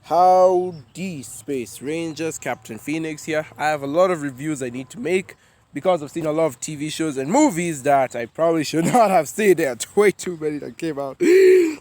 Howdy, Space Rangers, Captain Phoenix here. I have a lot of reviews I need to make because I've seen a lot of TV shows and movies that I probably should not have seen. There are way too many that came out,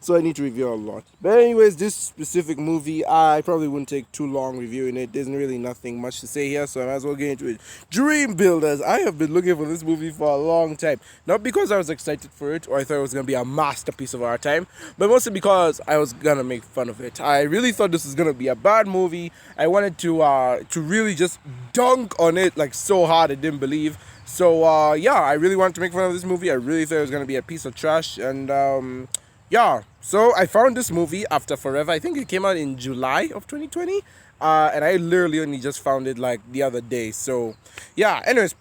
so I need to review a lot. But anyways, this specific movie, I probably wouldn't take too long reviewing it. There's really nothing much to say here, so I might as well get into it. Dreambuilders. I have been looking for this movie for a long time. Not because I was excited for it or I thought it was going to be a masterpiece of our time, but mostly because I was going to make fun of it. I really thought this was going to be a bad movie. I wanted to really just dunk on it like so hard I didn't believe. So yeah, I really wanted to make fun of this movie. I really thought it was going to be a piece of trash. And yeah, so I found this movie after forever. I think it came out in July of 2020. And I literally only just found it like the other day. So yeah, anyways,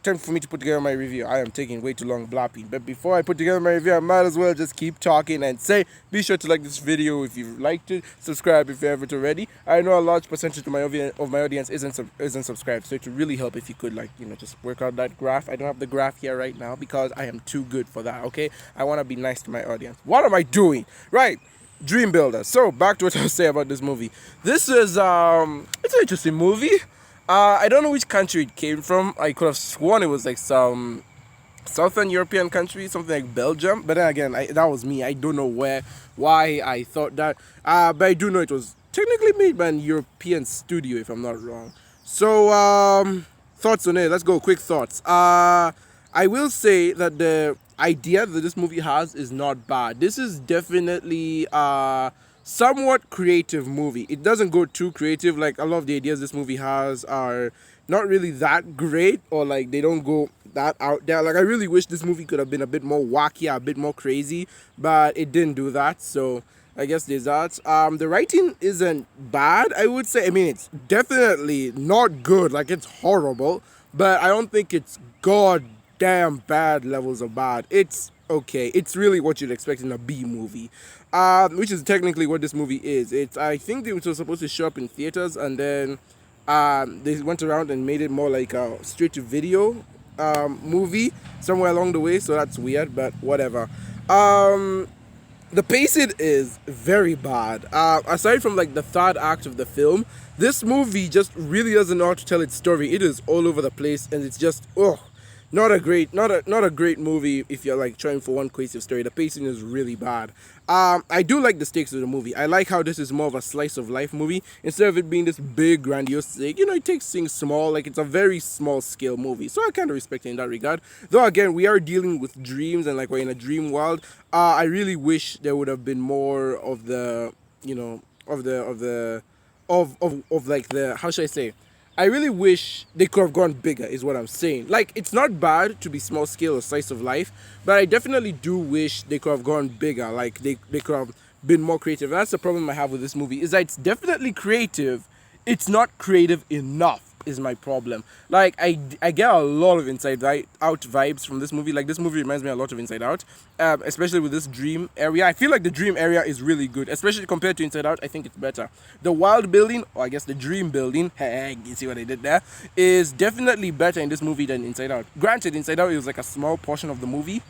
time for me to put together my review. I am taking way too long blapping, but before I put together my review, I might as well just keep talking and say, be sure to like this video if you liked it, subscribe if you haven't already. I know a large percentage of my audience isn't subscribed, so it would really help if you could, like, just work out that graph. I don't have the graph here right now because I am too good for that. Okay, I want to be nice to my audience. What am I doing? Right. Dreambuilders. So back to what I was saying about this movie. This is it's an interesting movie. I don't know which country it came from. I could have sworn it was like some Southern European country, something like Belgium. But then again, that was me. I don't know why I thought that. But I do know it was technically made by an European studio, if I'm not wrong. So thoughts on it. Let's go. Quick thoughts. I will say that the idea that this movie has is not bad. This is definitely a somewhat creative movie. It doesn't go too creative. Like, a lot of the ideas this movie has are not really that great, or like they don't go that out there. Like, I really wish this movie could have been a bit more wacky, a bit more crazy, but it didn't do that. So I guess there's that. The writing isn't bad, I would say. I mean, it's definitely not good. Like, it's horrible, but I don't think it's goddamn bad levels of bad. It's okay. It's really what you'd expect in a B movie, which is technically what this movie is. I think it was supposed to show up in theaters, and then they went around and made it more like a straight to video movie somewhere along the way. So that's weird, but whatever. The pacing is very bad. Aside from like the third act of the film, this movie just really doesn't know how to tell its story. It is all over the place, and it's just not a great movie if you're like trying for one cohesive story. The pacing is really bad. I do like the stakes of the movie. I like how this is more of a slice of life movie instead of it being this big grandiose thing. It takes things small. Like, it's a very small scale movie, so I kind of respect it in that regard. Though again, we are dealing with dreams, and like, we're in a dream world. I really wish there would have been more of the like the, how should I say, I really wish they could have gone bigger, is what I'm saying. Like, it's not bad to be small scale or slice of life, but I definitely do wish they could have gone bigger. Like, they could have been more creative. And that's the problem I have with this movie, is that it's definitely creative. It's not creative enough, is my problem. Like, I get a lot of Inside Out vibes from this movie. Like, this movie reminds me a lot of Inside Out, especially with this dream area. I feel like the dream area is really good, especially compared to Inside Out. I think it's better. The world building, or I guess the dream building, hey, you see what I did there, is definitely better in this movie than Inside Out. Granted, Inside Out is like a small portion of the movie.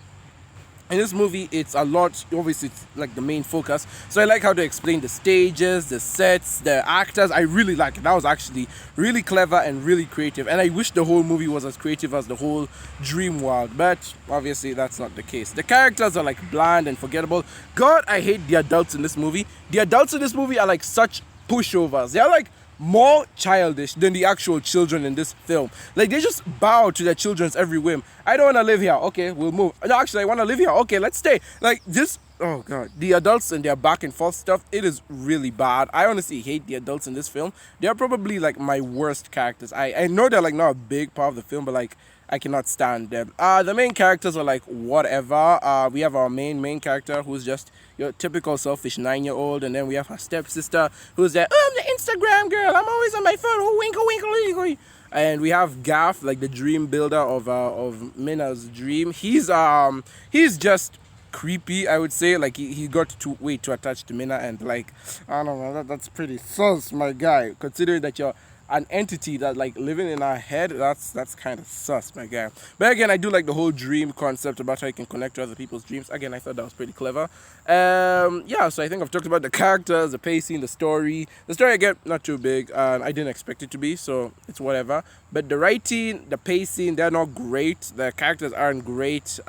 In this movie, it's a lot, obviously it's like the main focus. So I like how they explain the stages, the sets, the actors. I really like it. That was actually really clever and really creative. And I wish the whole movie was as creative as the whole dream world. But obviously that's not the case. The characters are like bland and forgettable. God, I hate the adults in this movie. The adults in this movie are like such pushovers. They're like more childish than the actual children in this film. Like, they just bow to their children's every whim. I don't want to live here. Okay, we'll move. No, actually, I want to live here. Okay, let's stay. Like, this, oh god, the adults and their back and forth stuff, it is really bad. I honestly hate the adults in this film. They're probably like my worst characters. I know they're like not a big part of the film, but like, I cannot stand them. The main characters are like whatever. We have our main character, who's just your typical selfish 9-year-old, and then we have her stepsister, who's there. Oh, I'm the Instagram girl. I'm always on my phone. Oh, winkle, winkle, winkle. And we have Gaff, like the dream builder of Minna's dream. He's just creepy, I would say. Like, he got way too attached to Minna, and like, I don't know, that's pretty sus, my guy, considering that you're an entity that like living in our head. That's kind of sus, my guy. But again, I do like the whole dream concept about how you can connect to other people's dreams. Again, I thought that was pretty clever. Yeah, so I think I've talked about the characters, the pacing, the story. The story again, not too big, and I didn't expect it to be, so it's whatever. But the writing, the pacing, they're not great. The characters aren't great.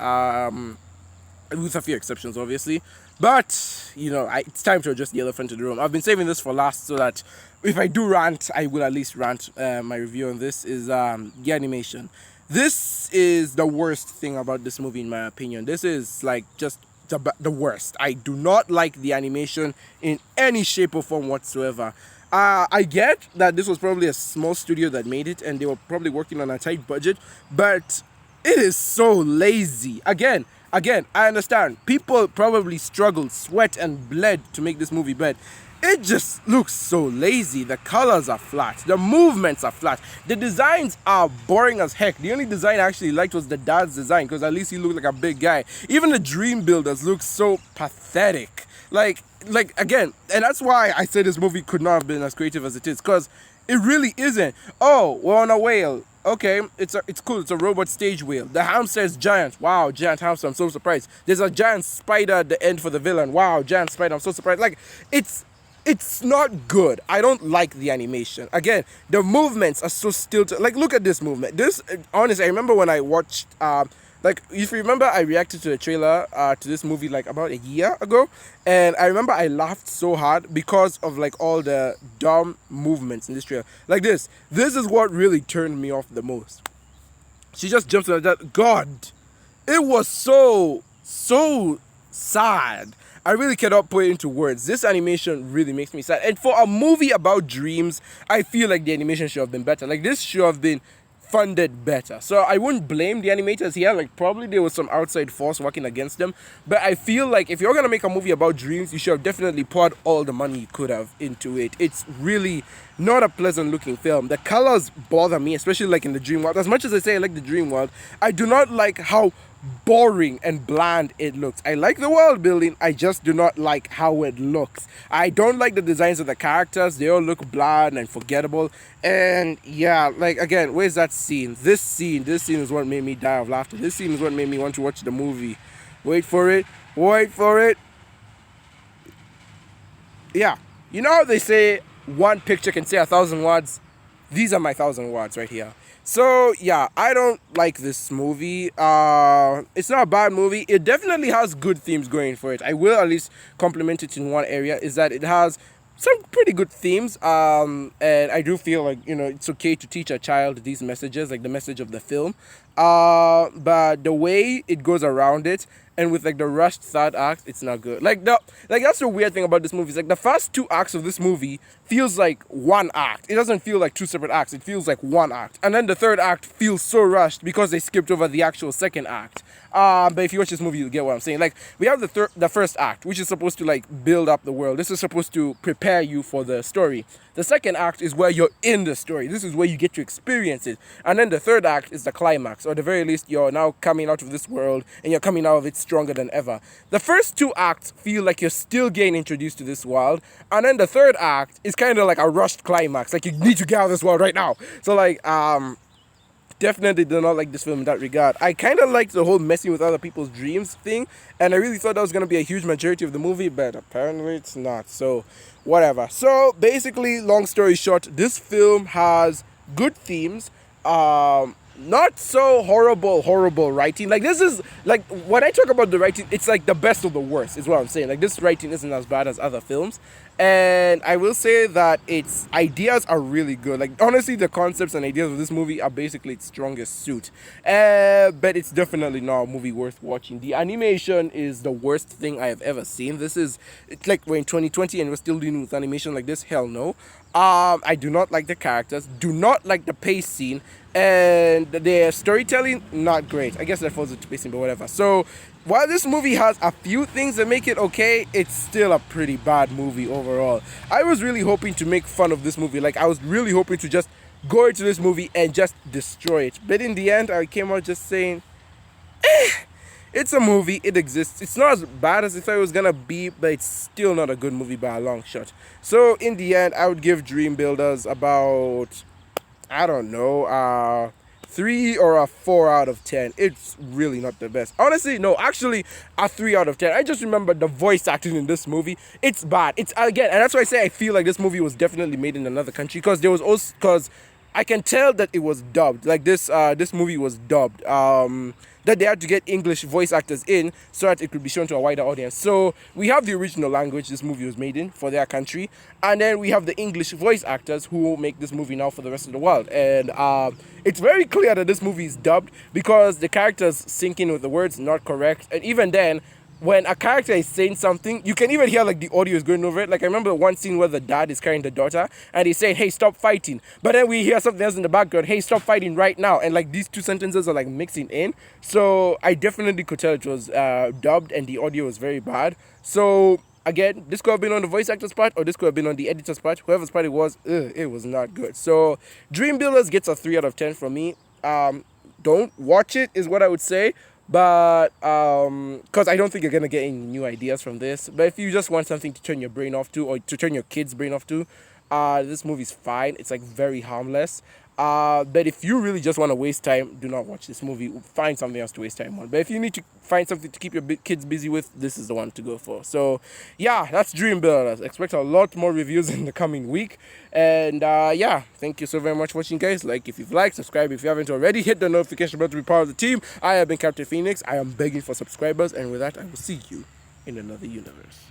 With a few exceptions, obviously. But, you know, it's time to adjust the elephant in the room. I've been saving this for last so that if I do rant, I will at least rant. My review on this is the animation. This is the worst thing about this movie, in my opinion. This is, like, just the worst. I do not like the animation in any shape or form whatsoever. I get that this was probably a small studio that made it, and they were probably working on a tight budget, but it is so lazy. Again, I understand. People probably struggled, sweat, and bled to make this movie, but it just looks so lazy. The colors are flat. The movements are flat. The designs are boring as heck. The only design I actually liked was the dad's design, because at least he looked like a big guy. Even the Dreambuilders look so pathetic. Like again, and that's why I say this movie could not have been as creative as it is, because it really isn't. Oh, we're on a whale. Okay, it's cool. It's a robot stage whale. The hamster is giant. Wow, giant hamster. I'm so surprised. There's a giant spider at the end for the villain. Wow, giant spider. I'm so surprised. Like, it's not good. I don't like the animation. Again, the movements are so stilted. Like, look at this movement. This, honestly, I remember when I watched, like, if you remember, I reacted to the trailer to this movie like about a year ago, and I remember I laughed so hard because of like all the dumb movements in this trailer. Like this is what really turned me off the most. She just jumps like that. God, it was so sad. I really cannot put it into words. This animation really makes me sad. And for a movie about dreams, I feel like the animation should have been better. Like, this should have been funded better. So I wouldn't blame the animators here. Like, probably there was some outside force working against them. But I feel like if you're going to make a movie about dreams, you should have definitely poured all the money you could have into it. It's really not a pleasant looking film. The colors bother me, especially like in the dream world. As much as I say I like the dream world, I do not like how boring and bland it looks. I like the world building, I just do not like how it looks. I don't like the designs of the characters. They all look bland and forgettable. And yeah, like, again, where's that scene? This scene is what made me die of laughter. This scene is what made me want to watch the movie. Wait for it. Yeah, you know how they say one picture can say 1,000 words? These are my 1,000 words right here. So yeah, I don't like this movie. It's not a bad movie. It definitely has good themes going for it. I will at least compliment it in one area, is that it has some pretty good themes. And I do feel like, you know, it's okay to teach a child these messages, like the message of the film. But the way it goes around it, and with like the rushed third act, it's not good. Like that's the weird thing about this movie. It's like the first 2 acts of this movie feels like one act. It doesn't feel like 2 separate acts. It feels like one act. And then the third act feels so rushed because they skipped over the actual second act. But if you watch this movie, you'll get what I'm saying. Like, we have the first act, which is supposed to like build up the world. This is supposed to prepare you for the story. The second act is where you're in the story. This is where you get to experience it. And then the third act is the climax, or at the very least, you're now coming out of this world and you're coming out of it stronger than ever. The first 2 acts feel like you're still getting introduced to this world, and then the third act is kind of like a rushed climax. Like, you need to get out of this world right now. So like, definitely do not like this film in that regard. I kind of liked the whole messing with other people's dreams thing, and I really thought that was going to be a huge majority of the movie, but apparently it's not. So whatever. So basically, long story short, this film has good themes, not so horrible writing. Like, this is like, when I talk about the writing, it's like the best of the worst is what I'm saying. Like, this writing isn't as bad as other films, and I will say that its ideas are really good. Like, honestly, the concepts and ideas of this movie are basically its strongest suit, but it's definitely not a movie worth watching. The animation is the worst thing I have ever seen. It's like, we're in 2020 and we're still dealing with animation like this. Hell no. I do not like the characters, do not like the pace scene, and the storytelling, not great. I guess that falls into pacing, but whatever. So while this movie has a few things that make it okay, it's still a pretty bad movie overall. I was really hoping to make fun of this movie. Like, I was really hoping to just go into this movie and just destroy it. But in the end, I came out just saying, It's a movie. It exists. It's not as bad as I thought it was gonna be, but it's still not a good movie by a long shot. So in the end, I would give Dreambuilders about, I don't know, 3 or a 4 out of 10. It's really not the best. Honestly, no, actually, a 3 out of 10. I just remember the voice acting in this movie. It's bad. It's, again, and that's why I say I feel like this movie was definitely made in another country, because there was also, because I can tell that it was dubbed. Like this movie was dubbed. That they had to get English voice actors in so that it could be shown to a wider audience. So we have the original language this movie was made in for their country, and then we have the English voice actors who will make this movie now for the rest of the world. And it's very clear that this movie is dubbed because the characters sync in with the words not correct, and even then, when a character is saying something, you can even hear like the audio is going over it. Like I remember one scene where the dad is carrying the daughter and he's saying, "Hey, stop fighting." But then we hear something else in the background, "Hey, stop fighting right now." And like these two sentences are like mixing in. So I definitely could tell it was dubbed and the audio was very bad. So again, this could have been on the voice actor's part or this could have been on the editor's part. Whoever's part it was not good. So Dreambuilders gets a 3 out of 10 from me. Don't watch it is what I would say. But because I don't think you're gonna get any new ideas from this. But if you just want something to turn your brain off to, or to turn your kid's brain off to, this movie's fine. It's like very harmless. But if you really just want to waste time, do not watch this movie. Find something else to waste time on. But if you need to find something to keep your kids busy with, this is the one to go for. So yeah, that's Dreambuilders. Expect a lot more reviews in the coming week. And yeah, thank you so very much for watching, guys. Like if you've liked, subscribe if you haven't already. Hit the notification button to be part of the team. I have been Captain Phoenix. I am begging for subscribers. And with that, I will see you in another universe.